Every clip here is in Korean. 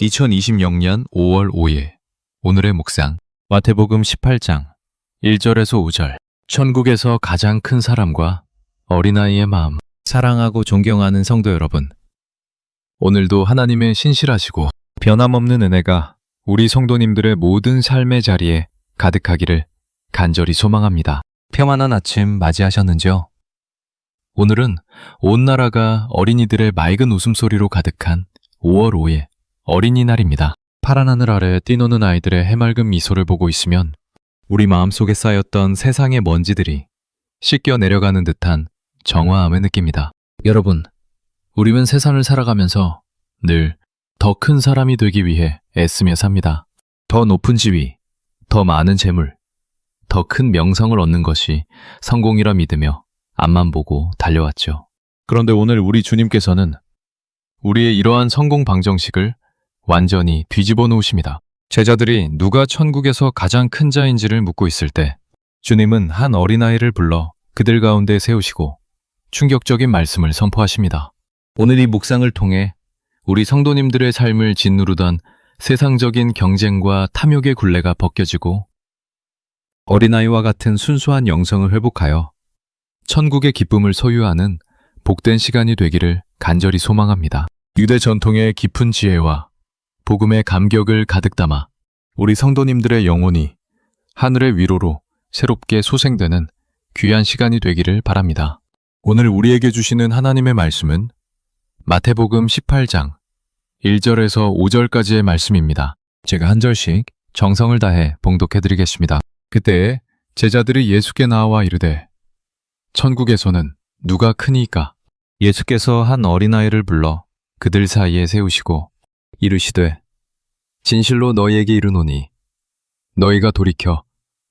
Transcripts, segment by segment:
2026년 5월 5일 오늘의 묵상 마태복음 18장 1절에서 5절. 천국에서 가장 큰 사람과 어린아이의 마음. 사랑하고 존경하는 성도 여러분, 오늘도 하나님의 신실하시고 변함없는 은혜가 우리 성도님들의 모든 삶의 자리에 가득하기를 간절히 소망합니다. 평안한 아침 맞이하셨는지요? 오늘은 온 나라가 어린이들의 맑은 웃음소리로 가득한 5월 5일 어린이날입니다. 파란 하늘 아래 뛰노는 아이들의 해맑은 미소를 보고 있으면 우리 마음속에 쌓였던 세상의 먼지들이 씻겨 내려가는 듯한 정화함을 느낍니다. 여러분, 우리는 세상을 살아가면서 늘 더 큰 사람이 되기 위해 애쓰며 삽니다. 더 높은 지위, 더 많은 재물, 더 큰 명성을 얻는 것이 성공이라 믿으며 앞만 보고 달려왔죠. 그런데 오늘 우리 주님께서는 우리의 이러한 성공 방정식을 완전히 뒤집어 놓으십니다. 제자들이 누가 천국에서 가장 큰 자인지를 묻고 있을 때 주님은 한 어린아이를 불러 그들 가운데 세우시고 충격적인 말씀을 선포하십니다. 오늘 이 묵상을 통해 우리 성도님들의 삶을 짓누르던 세상적인 경쟁과 탐욕의 굴레가 벗겨지고 어린아이와 같은 순수한 영성을 회복하여 천국의 기쁨을 소유하는 복된 시간이 되기를 간절히 소망합니다. 유대 전통의 깊은 지혜와 복음의 감격을 가득 담아 우리 성도님들의 영혼이 하늘의 위로로 새롭게 소생되는 귀한 시간이 되기를 바랍니다. 오늘 우리에게 주시는 하나님의 말씀은 마태복음 18장 1절에서 5절까지의 말씀입니다. 제가 한 절씩 정성을 다해 봉독해드리겠습니다. 그때 제자들이 예수께 나와 이르되 천국에서는 누가 크니이까? 예수께서 한 어린아이를 불러 그들 사이에 세우시고 이르시되 진실로 너희에게 이르노니 너희가 돌이켜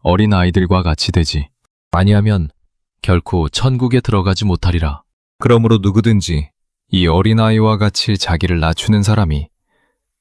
어린아이들과 같이 되지 아니하면 결코 천국에 들어가지 못하리라. 그러므로 누구든지 이 어린아이와 같이 자기를 낮추는 사람이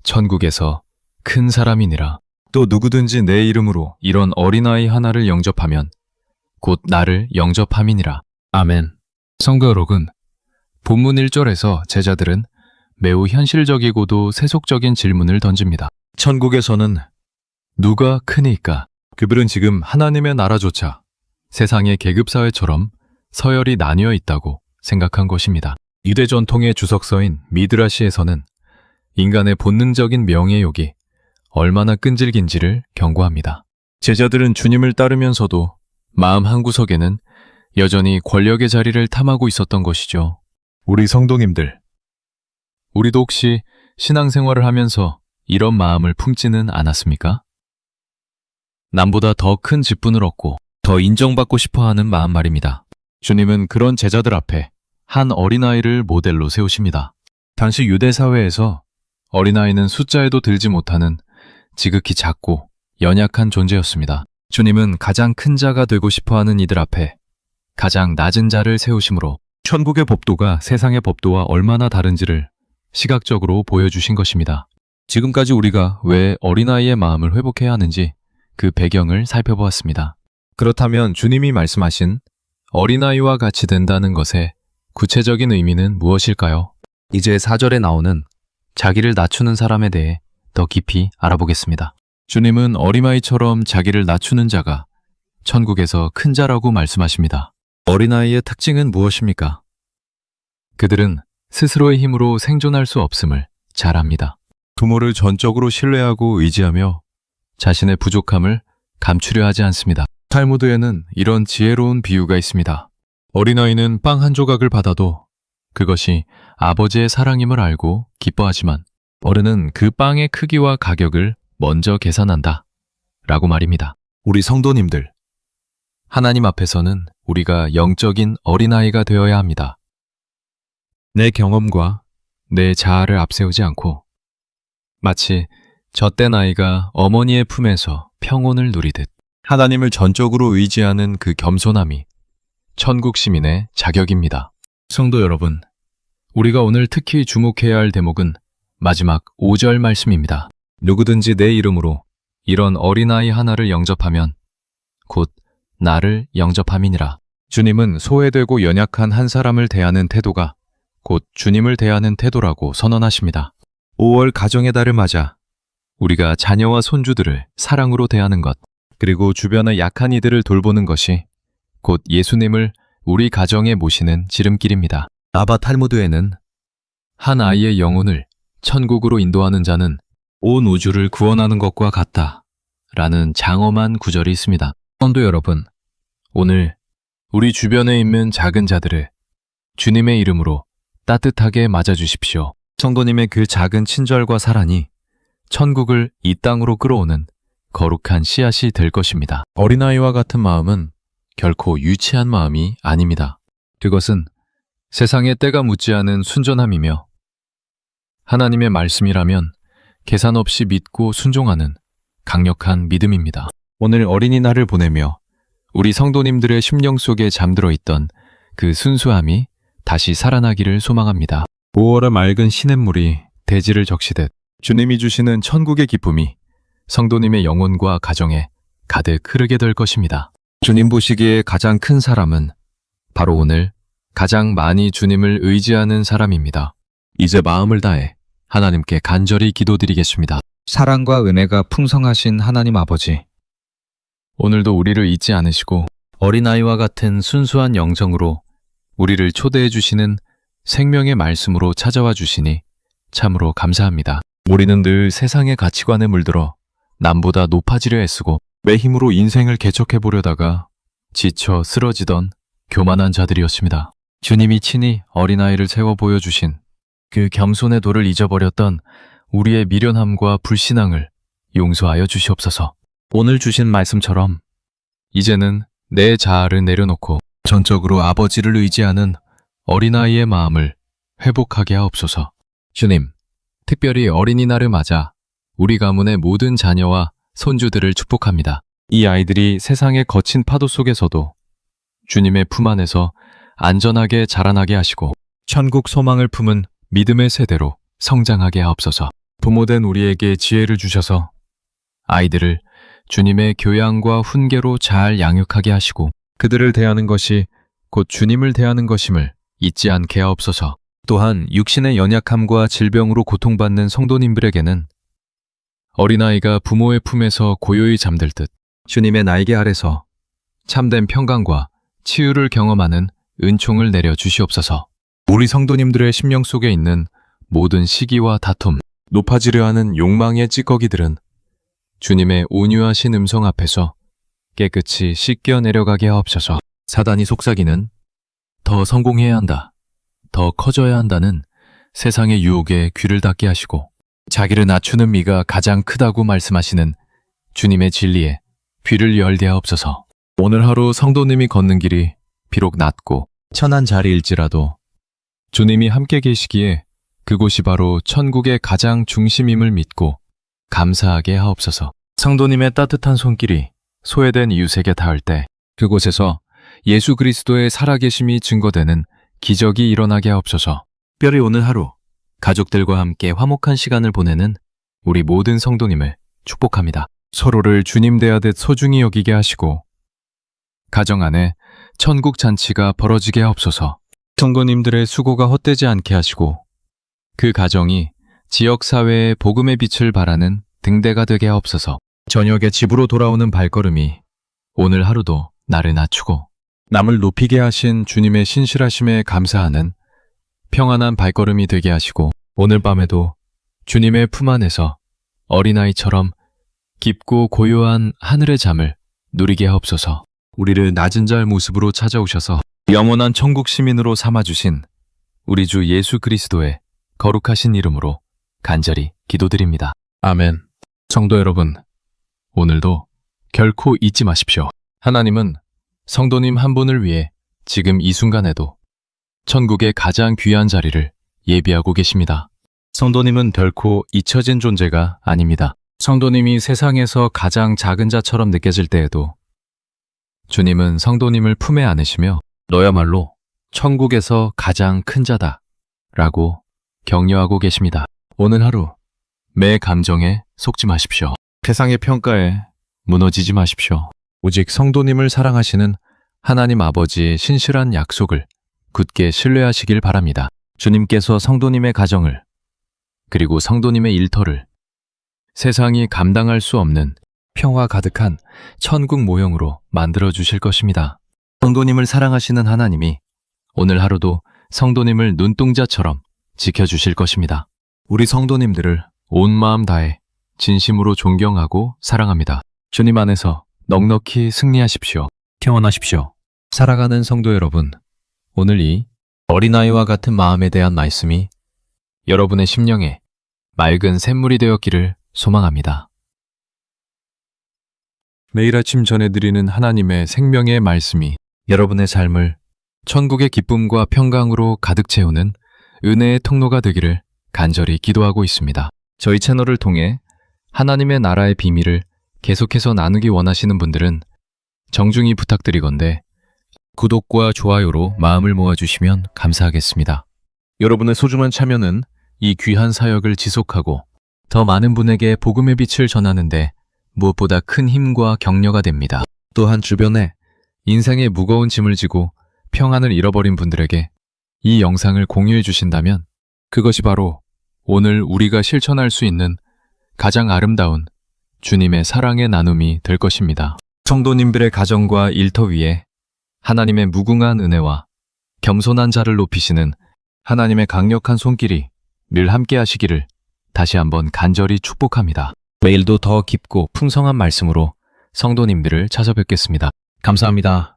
천국에서 큰 사람이니라. 또 누구든지 내 이름으로 이런 어린아이 하나를 영접하면 곧 나를 영접함이니라. 아멘. 성도 여러분, 본문 1절에서 제자들은 매우 현실적이고도 세속적인 질문을 던집니다. 천국에서는 누가 크니까? 그들은 지금 하나님의 나라조차 세상의 계급사회처럼 서열이 나뉘어 있다고 생각한 것입니다. 유대 전통의 주석서인 미드라시에서는 인간의 본능적인 명예욕이 얼마나 끈질긴지를 경고합니다. 제자들은 주님을 따르면서도 마음 한구석에는 여전히 권력의 자리를 탐하고 있었던 것이죠. 우리 성도님들, 우리도 혹시 신앙생활을 하면서 이런 마음을 품지는 않았습니까? 남보다 더 큰 직분을 얻고 더 인정받고 싶어하는 마음 말입니다. 주님은 그런 제자들 앞에 한 어린아이를 모델로 세우십니다. 당시 유대 사회에서 어린아이는 숫자에도 들지 못하는 지극히 작고 연약한 존재였습니다. 주님은 가장 큰 자가 되고 싶어하는 이들 앞에 가장 낮은 자를 세우심으로 천국의 법도가 세상의 법도와 얼마나 다른지를 시각적으로 보여주신 것입니다. 지금까지 우리가 왜 어린아이의 마음을 회복해야 하는지 그 배경을 살펴보았습니다. 그렇다면 주님이 말씀하신 어린아이와 같이 된다는 것의 구체적인 의미는 무엇일까요? 이제 4절에 나오는 자기를 낮추는 사람에 대해 더 깊이 알아보겠습니다. 주님은 어린아이처럼 자기를 낮추는 자가 천국에서 큰 자라고 말씀하십니다. 어린아이의 특징은 무엇입니까? 그들은 스스로의 힘으로 생존할 수 없음을 잘 압니다. 부모를 전적으로 신뢰하고 의지하며 자신의 부족함을 감추려 하지 않습니다. 탈무드에는 이런 지혜로운 비유가 있습니다. 어린아이는 빵 한 조각을 받아도 그것이 아버지의 사랑임을 알고 기뻐하지만 어른은 그 빵의 크기와 가격을 먼저 계산한다 라고 말입니다. 우리 성도님들, 하나님 앞에서는 우리가 영적인 어린아이가 되어야 합니다. 내 경험과 내 자아를 앞세우지 않고 마치 젖된 아이가 어머니의 품에서 평온을 누리듯 하나님을 전적으로 의지하는 그 겸손함이 천국 시민의 자격입니다. 성도 여러분, 우리가 오늘 특히 주목해야 할 대목은 마지막 5절 말씀입니다. 누구든지 내 이름으로 이런 어린아이 하나를 영접하면 곧 나를 영접함이니라. 주님은 소외되고 연약한 한 사람을 대하는 태도가 곧 주님을 대하는 태도라고 선언하십니다. 5월 가정의 달을 맞아 우리가 자녀와 손주들을 사랑으로 대하는 것, 그리고 주변의 약한 이들을 돌보는 것이 곧 예수님을 우리 가정에 모시는 지름길입니다. 아바 탈무드에는 한 아이의 영혼을 천국으로 인도하는 자는 온 우주를 구원하는 것과 같다 라는 장엄한 구절이 있습니다. 성도 여러분, 오늘 우리 주변에 있는 작은 자들을 주님의 이름으로 따뜻하게 맞아주십시오. 성도님의 그 작은 친절과 사랑이 천국을 이 땅으로 끌어오는 거룩한 씨앗이 될 것입니다. 어린아이와 같은 마음은 결코 유치한 마음이 아닙니다. 그것은 세상에 때가 묻지 않은 순전함이며 하나님의 말씀이라면 계산 없이 믿고 순종하는 강력한 믿음입니다. 오늘 어린이날을 보내며 우리 성도님들의 심령 속에 잠들어 있던 그 순수함이 다시 살아나기를 소망합니다. 5월의 맑은 시냇물이 대지를 적시듯 주님이 주시는 천국의 기쁨이 성도님의 영혼과 가정에 가득 흐르게 될 것입니다. 주님 보시기에 가장 큰 사람은 바로 오늘 가장 많이 주님을 의지하는 사람입니다. 이제 마음을 다해 하나님께 간절히 기도드리겠습니다. 사랑과 은혜가 풍성하신 하나님 아버지, 오늘도 우리를 잊지 않으시고 어린아이와 같은 순수한 영성으로 우리를 초대해 주시는 생명의 말씀으로 찾아와 주시니 참으로 감사합니다. 우리는 늘 세상의 가치관에 물들어 남보다 높아지려 애쓰고 매 힘으로 인생을 개척해 보려다가 지쳐 쓰러지던 교만한 자들이었습니다. 주님이 친히 어린아이를 세워 보여주신 그 겸손의 도를 잊어버렸던 우리의 미련함과 불신앙을 용서하여 주시옵소서. 오늘 주신 말씀처럼 이제는 내 자아를 내려놓고 전적으로 아버지를 의지하는 어린아이의 마음을 회복하게 하옵소서. 주님, 특별히 어린이날을 맞아 우리 가문의 모든 자녀와 손주들을 축복합니다. 이 아이들이 세상의 거친 파도 속에서도 주님의 품 안에서 안전하게 자라나게 하시고 천국 소망을 품은 믿음의 세대로 성장하게 하옵소서. 부모된 우리에게 지혜를 주셔서 아이들을 주님의 교양과 훈계로 잘 양육하게 하시고 그들을 대하는 것이 곧 주님을 대하는 것임을 잊지 않게 하옵소서. 또한 육신의 연약함과 질병으로 고통받는 성도님들에게는 어린아이가 부모의 품에서 고요히 잠들 듯 주님의 날개 아래서 참된 평강과 치유를 경험하는 은총을 내려 주시옵소서. 우리 성도님들의 심령 속에 있는 모든 시기와 다툼, 높아지려 하는 욕망의 찌꺼기들은 주님의 온유하신 음성 앞에서 깨끗이 씻겨 내려가게 하옵소서. 사단이 속삭이는 더 성공해야 한다, 더 커져야 한다는 세상의 유혹에 귀를 닫게 하시고 자기를 낮추는 미가 가장 크다고 말씀하시는 주님의 진리에 귀를 열게 하옵소서. 오늘 하루 성도님이 걷는 길이 비록 낮고 천한 자리일지라도 주님이 함께 계시기에 그곳이 바로 천국의 가장 중심임을 믿고 감사하게 하옵소서. 성도님의 따뜻한 손길이 소외된 이웃에게 닿을 때 그곳에서 예수 그리스도의 살아계심이 증거되는 기적이 일어나게 하옵소서. 특별히 오늘 하루 가족들과 함께 화목한 시간을 보내는 우리 모든 성도님을 축복합니다. 서로를 주님 대하듯 소중히 여기게 하시고 가정 안에 천국 잔치가 벌어지게 하옵소서. 성도님들의 수고가 헛되지 않게 하시고 그 가정이 지역사회의 복음의 빛을 발하는 등대가 되게 하옵소서. 저녁에 집으로 돌아오는 발걸음이 오늘 하루도 나를 낮추고 남을 높이게 하신 주님의 신실하심에 감사하는 평안한 발걸음이 되게 하시고 오늘 밤에도 주님의 품 안에서 어린아이처럼 깊고 고요한 하늘의 잠을 누리게 하옵소서. 우리를 낮은 자의 모습으로 찾아오셔서 영원한 천국 시민으로 삼아주신 우리 주 예수 그리스도의 거룩하신 이름으로 간절히 기도드립니다. 아멘. 성도 여러분, 오늘도 결코 잊지 마십시오. 하나님은 성도님 한 분을 위해 지금 이 순간에도 천국의 가장 귀한 자리를 예비하고 계십니다. 성도님은 결코 잊혀진 존재가 아닙니다. 성도님이 세상에서 가장 작은 자처럼 느껴질 때에도 주님은 성도님을 품에 안으시며 너야말로 천국에서 가장 큰 자다 라고 격려하고 계십니다. 오늘 하루 매 감정에 속지 마십시오. 세상의 평가에 무너지지 마십시오. 오직 성도님을 사랑하시는 하나님 아버지의 신실한 약속을 굳게 신뢰하시길 바랍니다. 주님께서 성도님의 가정을 그리고 성도님의 일터를 세상이 감당할 수 없는 평화 가득한 천국 모형으로 만들어 주실 것입니다. 성도님을 사랑하시는 하나님이 오늘 하루도 성도님을 눈동자처럼 지켜주실 것입니다. 우리 성도님들을 온 마음 다해 진심으로 존경하고 사랑합니다. 주님 안에서 넉넉히 승리하십시오. 평안하십시오. 살아가는 성도 여러분, 오늘 이 어린아이와 같은 마음에 대한 말씀이 여러분의 심령에 맑은 샘물이 되었기를 소망합니다. 매일 아침 전해드리는 하나님의 생명의 말씀이 여러분의 삶을 천국의 기쁨과 평강으로 가득 채우는 은혜의 통로가 되기를 간절히 기도하고 있습니다. 저희 채널을 통해 하나님의 나라의 비밀을 계속해서 나누기 원하시는 분들은 정중히 부탁드리건대 구독과 좋아요로 마음을 모아주시면 감사하겠습니다. 여러분의 소중한 참여는 이 귀한 사역을 지속하고 더 많은 분에게 복음의 빛을 전하는데 무엇보다 큰 힘과 격려가 됩니다. 또한 주변에 인생의 무거운 짐을 지고 평안을 잃어버린 분들에게 이 영상을 공유해 주신다면 그것이 바로 오늘 우리가 실천할 수 있는 가장 아름다운 주님의 사랑의 나눔이 될 것입니다. 성도님들의 가정과 일터 위에 하나님의 무궁한 은혜와 겸손한 자를 높이시는 하나님의 강력한 손길이 늘 함께 하시기를 다시 한번 간절히 축복합니다. 매일도 더 깊고 풍성한 말씀으로 성도님들을 찾아뵙겠습니다. 감사합니다.